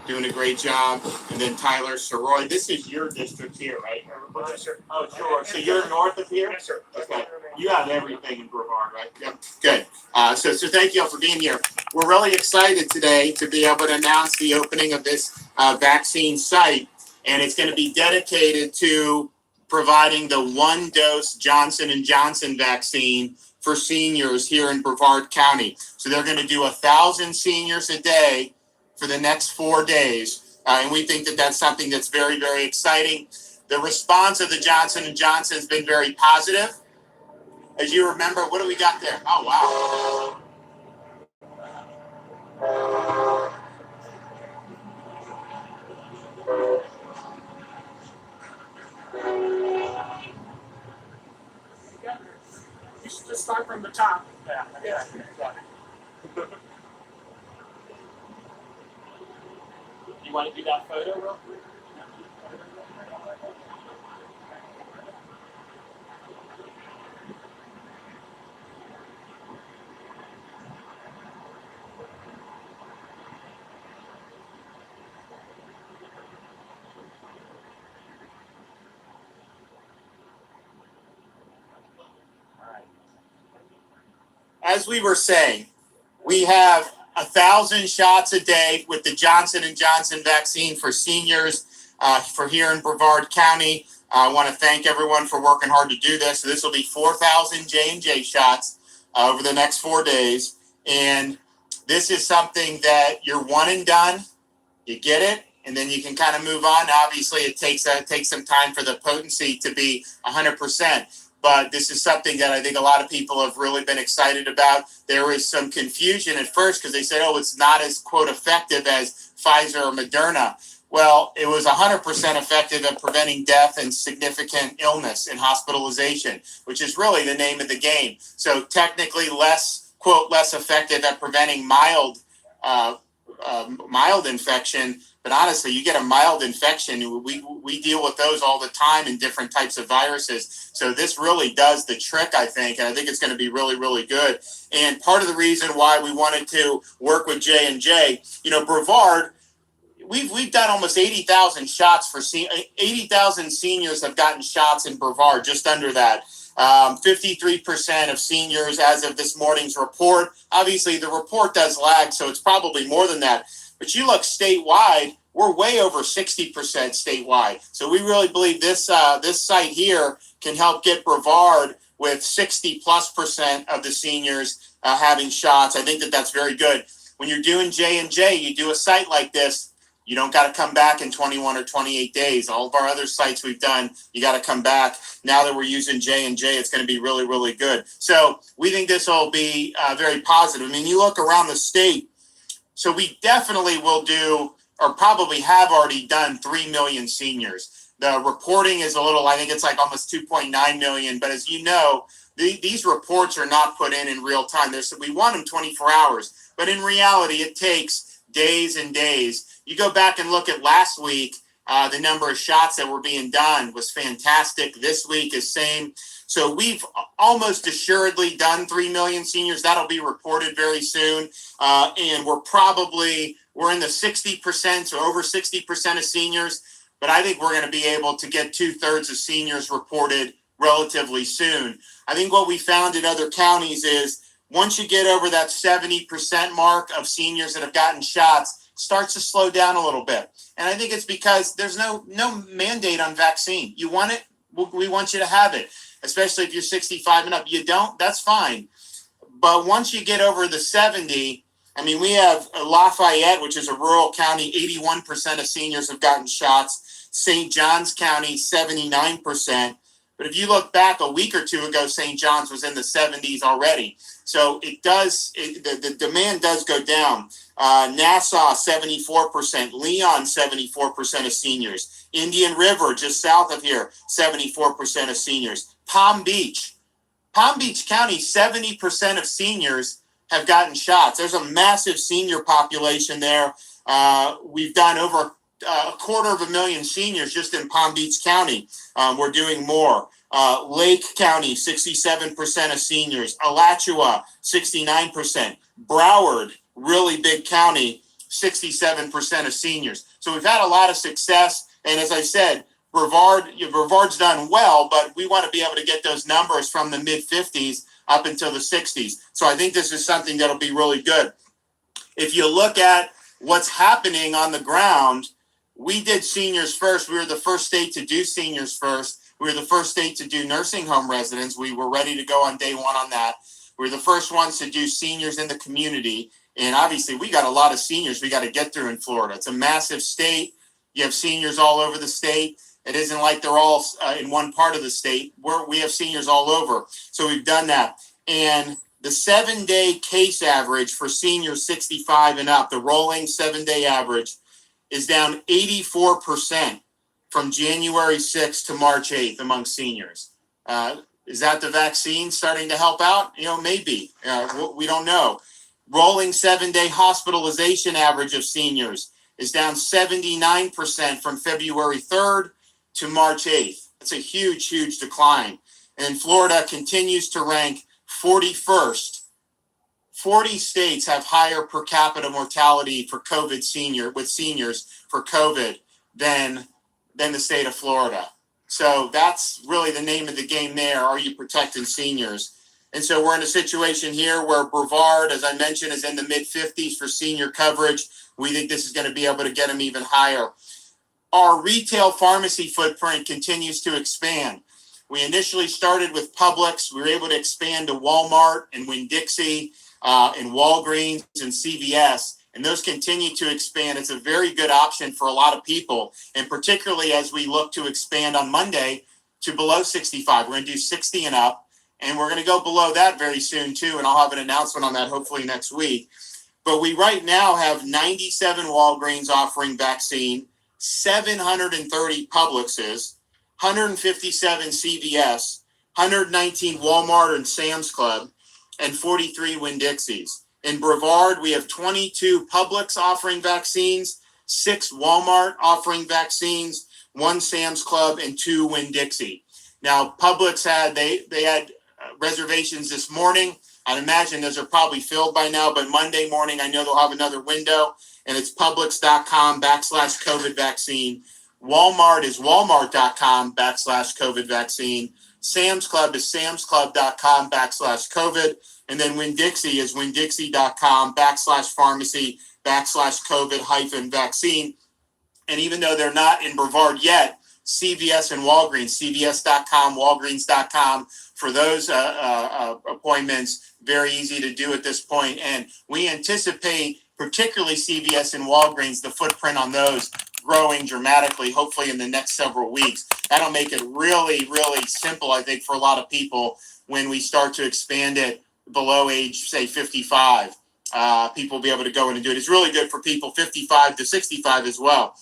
doing a great job. And then Tyler Soroy. This is your district here, right? Yes, sir. Oh, sure. So you're north of here? Yes, sir. Okay. You have everything in Brevard, right? Yep. Good. So thank you all for being here. We're really excited today to be able to announce the opening of this vaccine site, and it's going to be dedicated to providing the one-dose Johnson & Johnson vaccine for seniors here in Brevard County. So they're going to do 1,000 seniors a day for the next 4 days, and we think that that's something that's very, very exciting. The response of the Johnson & Johnson has been very positive. As you remember, what do we got there? Oh, wow. You should just start from the top. Yeah. You want to do that photo real quick? As we were saying, we have 1,000 shots a day with the Johnson & Johnson vaccine for seniors for here in Brevard County. I want to thank everyone for working hard to do this. So this will be 4,000 J&J shots over the next 4 days. And this is something that you're one and done. You get it, and then you can kind of move on. Obviously, it takes some time for the potency to be 100%. But this is something that I think a lot of people have really been excited about. There was some confusion at first because they said, oh, it's not as, quote, effective as Pfizer or Moderna. Well, it was 100% effective at preventing death and significant illness and hospitalization, which is really the name of the game. So technically less, quote, less effective at preventing mild infection. But honestly, you get a mild infection. We deal with those all the time in different types of viruses. So this really does the trick, I think, and I think it's going to be really, really good. And part of the reason why we wanted to work with J&J, Brevard, we've done almost 80,000 shots for 80,000 seniors have gotten shots in Brevard, just under that. 53% of seniors as of this morning's report. Obviously, the report does lag, so it's probably more than that. But you look statewide, we're way over 60% statewide. So we really believe this site here can help get Brevard with 60+% of the seniors having shots. I think that that's very good. When you're doing J&J, you do a site like this, you don't got to come back in 21 or 28 days. All of our other sites we've done, you got to come back. Now that we're using J&J, it's going to be really, really good. So we think this will be very positive. I mean, you look around the state, so we definitely will do, or probably have already done, 3 million seniors. The reporting is a little, I think it's like almost 2.9 million. But as you know, these reports are not put in real time. We want them 24 hours. But in reality, it takes days and days. You go back and look at last week, the number of shots that were being done was fantastic. This week is same. So we've almost assuredly done 3 million seniors. That'll be reported very soon. And we're in the 60%, so over 60% of seniors. But I think we're going to be able to get 2/3 of seniors reported relatively soon. I think what we found in other counties is once you get over that 70% mark of seniors that have gotten shots, it starts to slow down a little bit. And I think it's because there's no mandate on vaccine. You want it, we want you to have it, especially if you're 65 and up. You don't, that's fine. But once you get over the 70, I mean, we have Lafayette, which is a rural county, 81% of seniors have gotten shots. St. Johns County, 79%. But if you look back a week or two ago, St. John's was in the 70s already. So the demand does go down. Nassau, 74%. Leon, 74% of seniors. Indian River, just south of here, 74% of seniors. Palm Beach County, 70% of seniors have gotten shots. There's a massive senior population there. We've done over 250,000 seniors just in Palm Beach County. We're doing more. Lake County, 67% of seniors. Alachua, 69%. Broward, really big county, 67% of seniors. So we've had a lot of success. And as I said, Brevard's done well, but we want to be able to get those numbers from the mid-50s up until the 60s. So I think this is something that'll be really good. If you look at what's happening on the ground, we did seniors first. We were the first state to do seniors first. We were the first state to do nursing home residents. We were ready to go on day one on that. We were the first ones to do seniors in the community. And obviously, we got a lot of seniors we got to get through in Florida. It's a massive state. You have seniors all over the state. It isn't like they're all in one part of the state. We have seniors all over. So we've done that. And the 7-day case average for seniors 65 and up, the rolling 7-day average, is down 84% from January 6th to March 8th among seniors. Is that the vaccine starting to help out? Maybe. We don't know. Rolling 7-day hospitalization average of seniors is down 79% from February 3rd to March 8th. That's a huge, huge decline. And Florida continues to rank 41st. 40 states have higher per capita mortality for COVID with seniors for COVID than the state of Florida. So that's really the name of the game there. Are you protecting seniors? And so we're in a situation here where Brevard, as I mentioned, is in the mid-50s for senior coverage. We think this is going to be able to get them even higher. Our retail pharmacy footprint continues to expand. We initially started with Publix. We were able to expand to Walmart and Winn-Dixie and Walgreens and CVS. And those continue to expand. It's a very good option for a lot of people, and particularly as we look to expand on Monday to below 65. We're going to do 60 and up, and we're going to go below that very soon too, and I'll have an announcement on that hopefully next week. But we right now have 97 Walgreens offering vaccine, 730 Publixes, 157 CVS, 119 Walmart and Sam's Club, and 43 Winn-Dixies. In Brevard, we have 22 Publix offering vaccines, 6 Walmart offering vaccines, 1 Sam's Club, and 2 Winn-Dixie. Now, Publix had reservations this morning. I'd imagine those are probably filled by now, but Monday morning, I know they'll have another window, and it's publix.com/COVID vaccine. Walmart is walmart.com/COVID vaccine. Sam's Club is samsclub.com/COVID. And then Winn-Dixie is winn-dixie.com/pharmacy/COVID-vaccine. And even though they're not in Brevard yet, CVS and Walgreens, cvs.com, walgreens.com, for those appointments, very easy to do at this point. And we anticipate, particularly CVS and Walgreens, the footprint on those growing dramatically, hopefully in the next several weeks. That'll make it really, really simple, I think, for a lot of people when we start to expand it below age, say, 55. People will be able to go in and do it. It's really good for people 55 to 65 as well.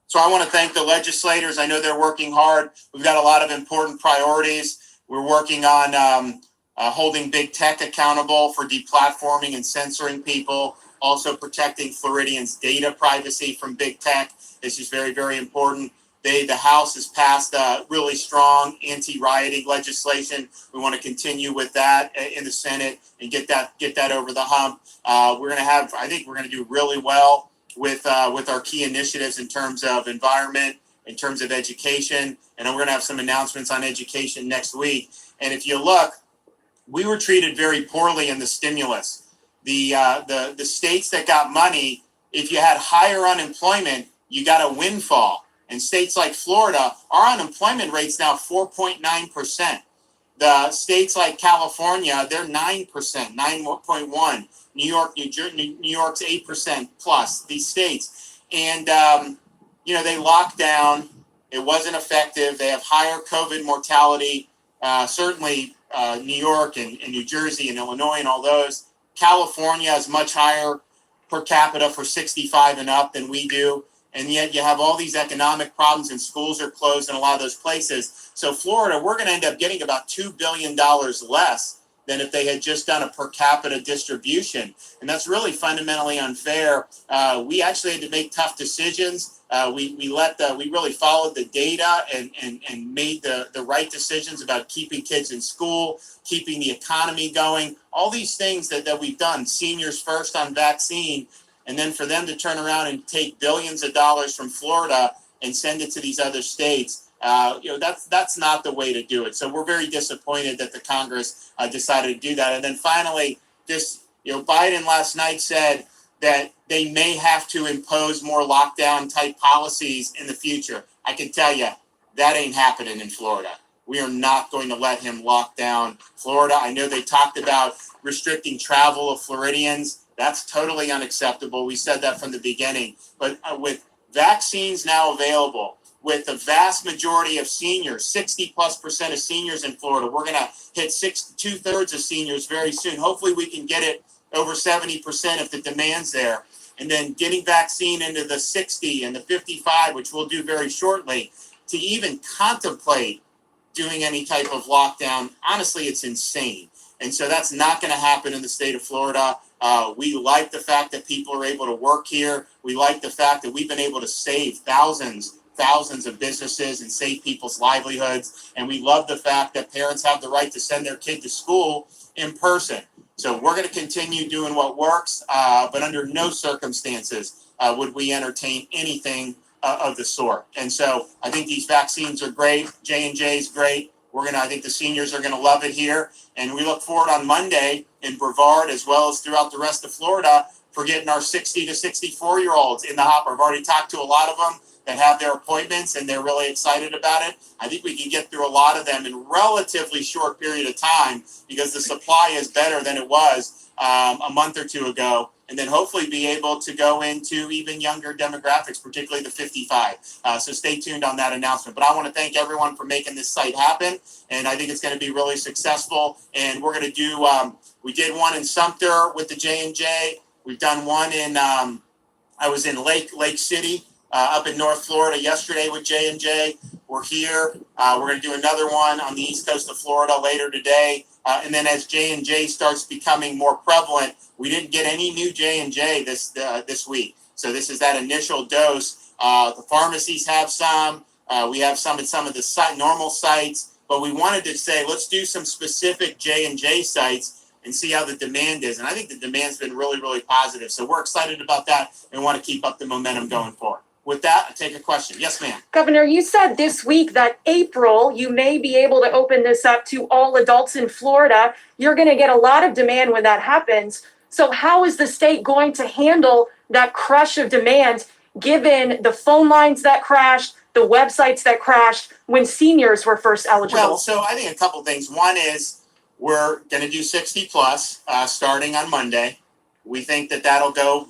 So I want to thank the legislators. I know they're working hard. We've got a lot of important priorities. We're working on holding big tech accountable for deplatforming and censoring people, also protecting Floridians' data privacy from big tech. This is very, very important. The House has passed really strong anti-rioting legislation. We want to continue with that in the Senate and get that over the hump. I think we're going to do really well with our key initiatives in terms of environment, in terms of education, and we're going to have some announcements on education next week. And if you look, we were treated very poorly in the stimulus. The states that got money, if you had higher unemployment, you got a windfall. In states like Florida, our unemployment rate's now 4.9%. The states like California, they're 9%, 9.1. New York's 8% plus, these states. And, they locked down. It wasn't effective. They have higher COVID mortality, certainly New York and New Jersey and Illinois and all those. California is much higher per capita for 65 and up than we do. And yet you have all these economic problems and schools are closed in a lot of those places. So Florida, we're going to end up getting about $2 billion less than if they had just done a per capita distribution. And that's really fundamentally unfair. We actually had to make tough decisions. We really followed the data and made the right decisions about keeping kids in school, keeping the economy going, all these things that we've done, seniors first on vaccine, and then for them to turn around and take billions of dollars from Florida and send it to these other states. That's not the way to do it. So we're very disappointed that the Congress decided to do that. And then finally, Biden last night said that they may have to impose more lockdown type policies in the future. I can tell you that ain't happening in Florida. We are not going to let him lock down Florida. I know they talked about restricting travel of Floridians. That's totally unacceptable. We said that from the beginning. But with vaccines now available, with the vast majority of seniors, 60+% of seniors in Florida, we're going to hit 2/3 of seniors very soon. Hopefully we can get it over 70% if the demand's there. And then getting vaccine into the 60 and the 55, which we'll do very shortly, to even contemplate doing any type of lockdown, honestly, it's insane. And so that's not going to happen in the state of Florida. We like the fact that people are able to work here. We like the fact that we've been able to save thousands of businesses and save people's livelihoods. And we love the fact that parents have the right to send their kid to school in person. So we're going to continue doing what works, but under no circumstances would we entertain anything of the sort. And so I think these vaccines are great. J&J is great. I think the seniors are going to love it here. And we look forward on Monday in Brevard, as well as throughout the rest of Florida, for getting our 60 to 64-year-olds in the hopper. I've already talked to a lot of them that have their appointments, and they're really excited about it. I think we can get through a lot of them in relatively short period of time because the supply is better than it was a month or two ago, and then hopefully be able to go into even younger demographics, particularly the 55. So stay tuned on that announcement. But I want to thank everyone for making this site happen, and I think it's going to be really successful. And we're going to do, we did one in Sumter with the J&J. We've done one in, I was in Lake City, up in North Florida yesterday with J&J. We're here. We're going to do another one on the east coast of Florida later today. And then as J&J starts becoming more prevalent, we didn't get any new J&J this week. So this is that initial dose. The pharmacies have some. We have some at some of the normal sites. But we wanted to say, let's do some specific J&J sites and see how the demand is. And I think the demand's been really, really positive. So we're excited about that and want to keep up the momentum going forward. With that, I take a question. Yes, ma'am. Governor, you said this week that April, you may be able to open this up to all adults in Florida. You're going to get a lot of demand when that happens. So how is the state going to handle that crush of demand, given the phone lines that crashed, the websites that crashed when seniors were first eligible? Well, so I think a couple things. One is we're going to do 60 plus starting on Monday. We think that that'll go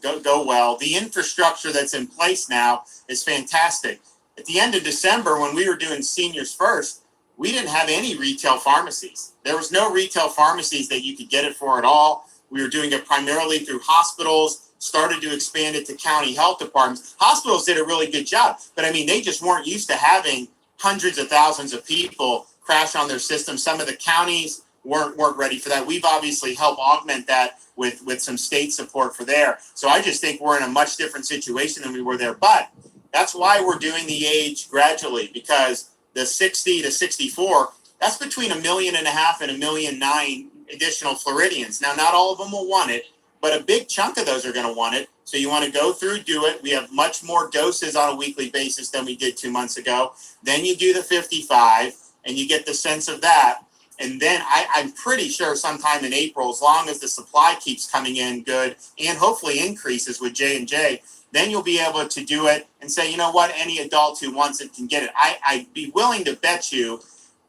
well. The infrastructure that's in place now is fantastic. At the end of December, when we were doing seniors first, we didn't have any retail pharmacies. There was no retail pharmacies that you could get it for at all. We were doing it primarily through hospitals, started to expand it to county health departments. Hospitals did a really good job, but I mean, they just weren't used to having hundreds of thousands of people crash on their system. Some of the counties weren't ready for that. We've obviously helped augment that with some state support for there. So I just think we're in a much different situation than we were there. But that's why we're doing the age gradually, because the 60 to 64, that's between 1.5 million and 1.9 million additional Floridians. Now, not all of them will want it, but a big chunk of those are going to want it. So you want to go through, do it. We have much more doses on a weekly basis than we did 2 months ago. Then you do the 55 and you get the sense of that. And then I'm pretty sure sometime in April, as long as the supply keeps coming in good and hopefully increases with J&J, then you'll be able to do it and say, you know what, any adult who wants it can get it. I'd be willing to bet you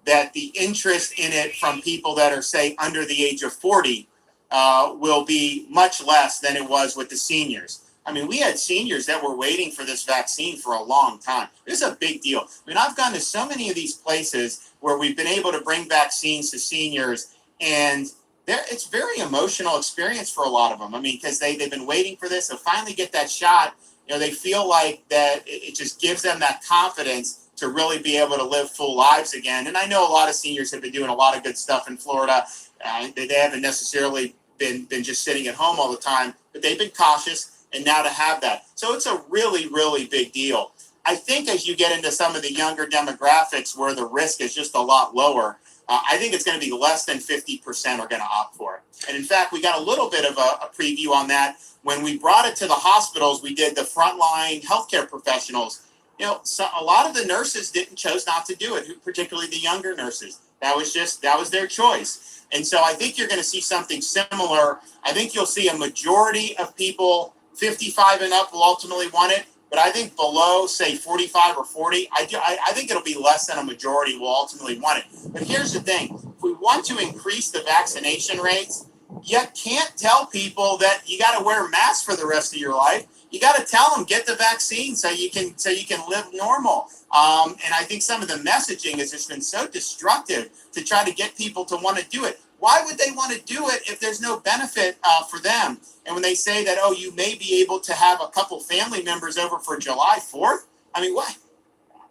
that the interest in it from people that are, say, under the age of 40 will be much less than it was with the seniors. I mean, we had seniors that were waiting for this vaccine for a long time. This is a big deal. I mean, I've gone to so many of these places where we've been able to bring vaccines to seniors, and it's a very emotional experience for a lot of them. I mean, because they've been waiting for this. They'll finally get that shot. You know, they feel like that it just gives them that confidence to really be able to live full lives again. And I know a lot of seniors have been doing a lot of good stuff in Florida. They haven't necessarily been just sitting at home all the time, but they've been cautious, and now to have that. So it's a really, really big deal. I think as you get into some of the younger demographics where the risk is just a lot lower, I think it's going to be less than 50% are going to opt for it. And in fact, we got a little bit of a preview on that. When we brought it to the hospitals, we did the frontline healthcare professionals. So a lot of the nurses chose not to do it, particularly the younger nurses. That was their choice. And so I think you're going to see something similar. I think you'll see a majority of people 55 and up will ultimately want it. But I think below, say, 45 or 40, I think it'll be less than a majority will ultimately want it. But here's the thing. If we want to increase the vaccination rates, you can't tell people that you got to wear masks for the rest of your life. You got to tell them, get the vaccine so you can live normal. And I think some of the messaging has just been so destructive to try to get people to want to do it. Why would they want to do it if there's no benefit for them? And when they say that, oh, you may be able to have a couple family members over for July 4th, I mean, what?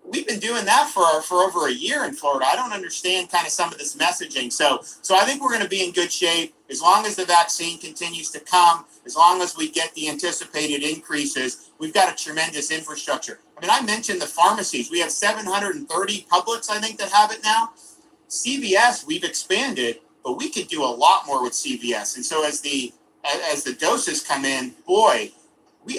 We've been doing that for over a year in Florida. I don't understand kind of some of this messaging. So I think we're going to be in good shape as long as the vaccine continues to come, as long as we get the anticipated increases. We've got a tremendous infrastructure. I mean, I mentioned the pharmacies. We have 730 Publix, I think, that have it now. CVS, we've expanded, but we could do a lot more with CVS. And so as the doses come in, boy,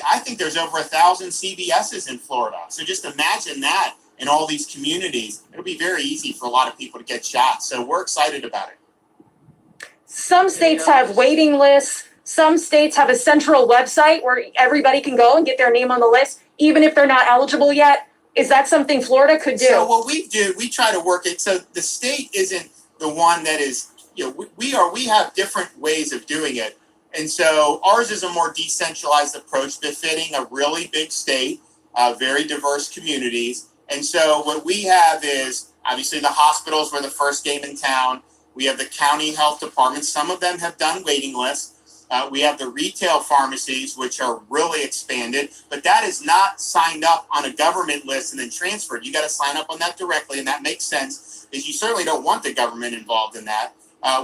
I think there's over 1,000 CVSs in Florida. So just imagine that in all these communities. It'll be very easy for a lot of people to get shots. So we're excited about it. Some states have waiting lists. Some states have a central website where everybody can go and get their name on the list, even if they're not eligible yet. Is that something Florida could do? So what we do, we try to work it. So the state isn't the one that is, we have different ways of doing it. And so ours is a more decentralized approach befitting a really big state, very diverse communities. And so what we have is obviously the hospitals were the first game in town. We have the county health departments. Some of them have done waiting lists. We have the retail pharmacies, which are really expanded, but that is not signed up on a government list and then transferred. You got to sign up on that directly, and that makes sense because you certainly don't want the government involved in that.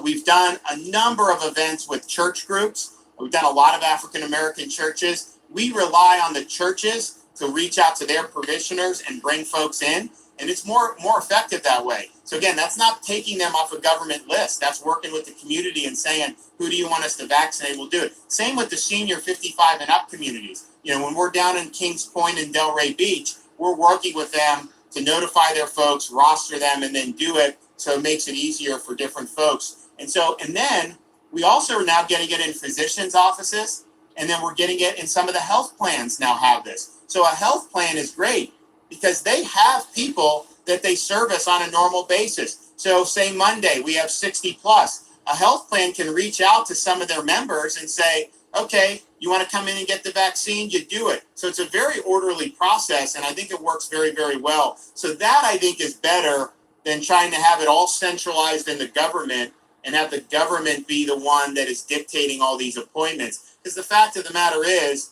We've done a number of events with church groups. We've done a lot of African-American churches. We rely on the churches to reach out to their parishioners and bring folks in, and it's more effective that way. So again, that's not taking them off a government list. That's working with the community and saying, who do you want us to vaccinate? We'll do it. Same with the senior 55 and up communities. When we're down in Kings Point and Delray Beach, we're working with them to notify their folks, roster them, and then do it. So it makes it easier for different folks. And then we also are now getting it in physicians' offices, and then we're getting it in some of the health plans now have this. So a health plan is great because they have people that they service on a normal basis. So say Monday, we have 60 plus. A health plan can reach out to some of their members and say, okay, you want to come in and get the vaccine? You do it. So it's a very orderly process, and I think it works very, very well. So that, I think, is better than trying to have it all centralized in the government and have the government be the one that is dictating all these appointments. Because the fact of the matter is,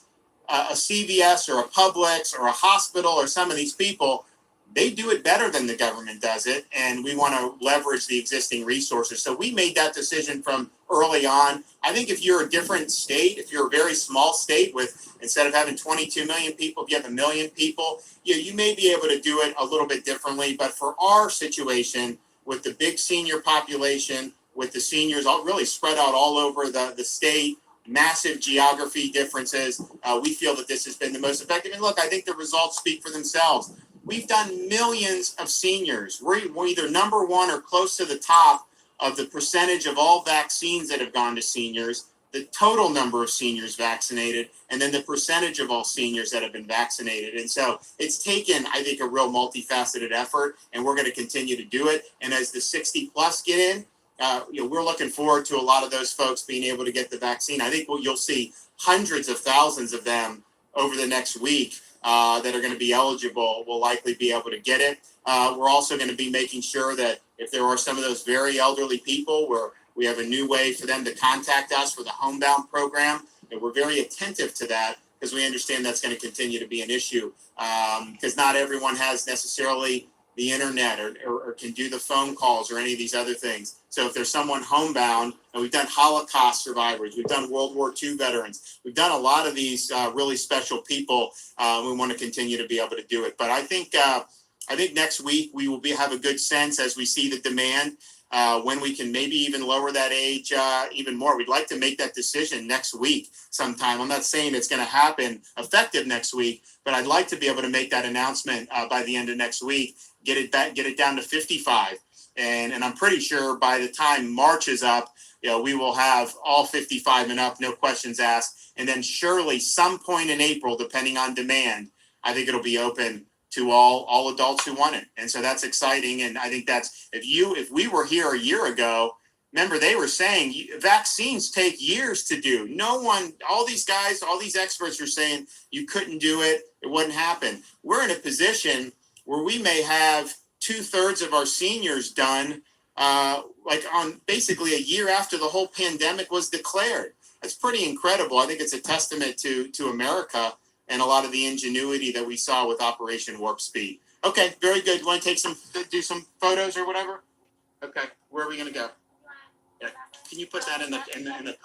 a CVS or a Publix or a hospital or some of these people, they do it better than the government does it, and we want to leverage the existing resources. So we made that decision from early on. I think if you're a different state, if you're a very small state with, instead of having 22 million people, if you have 1 million people, you may be able to do it a little bit differently. But for our situation, with the big senior population, with the seniors all really spread out all over the state, massive geography differences, we feel that this has been the most effective. And look, I think the results speak for themselves. We've done millions of seniors. We're either number one or close to the top of the percentage of all vaccines that have gone to seniors, the total number of seniors vaccinated, and then the percentage of all seniors that have been vaccinated. And so it's taken, I think, a real multifaceted effort, and we're going to continue to do it. And as the 60 plus get in, we're looking forward to a lot of those folks being able to get the vaccine. I think you'll see hundreds of thousands of them over the next week that are going to be eligible will likely be able to get it. We're also going to be making sure that if there are some of those very elderly people where we have a new way for them to contact us for the homebound program, and we're very attentive to that because we understand that's going to continue to be an issue because not everyone has necessarily the internet or can do the phone calls or any of these other things. So if there's someone homebound, and we've done Holocaust survivors, we've done World War II veterans, we've done a lot of these really special people. We want to continue to be able to do it. But I think next week we will have a good sense as we see the demand. When we can maybe even lower that age even more. We'd like to make that decision next week sometime. I'm not saying it's going to happen effective next week, but I'd like to be able to make that announcement by the end of next week, get it down to 55. And I'm pretty sure by the time March is up, we will have all 55 and up, no questions asked. And then surely some point in April, depending on demand, I think it'll be open to all adults who want it. And so that's exciting. And I think that's, if we were here a year ago, remember they were saying vaccines take years to do. No one, all these guys, all these experts are saying you couldn't do it. It wouldn't happen. We're in a position where we may have 2/3 of our seniors done, like on basically a year after the whole pandemic was declared. That's pretty incredible. I think it's a testament to America and a lot of the ingenuity that we saw with Operation Warp Speed. Okay, very good. You want to do some photos or whatever? Okay, where are we going to go? Yeah. Can you put that in the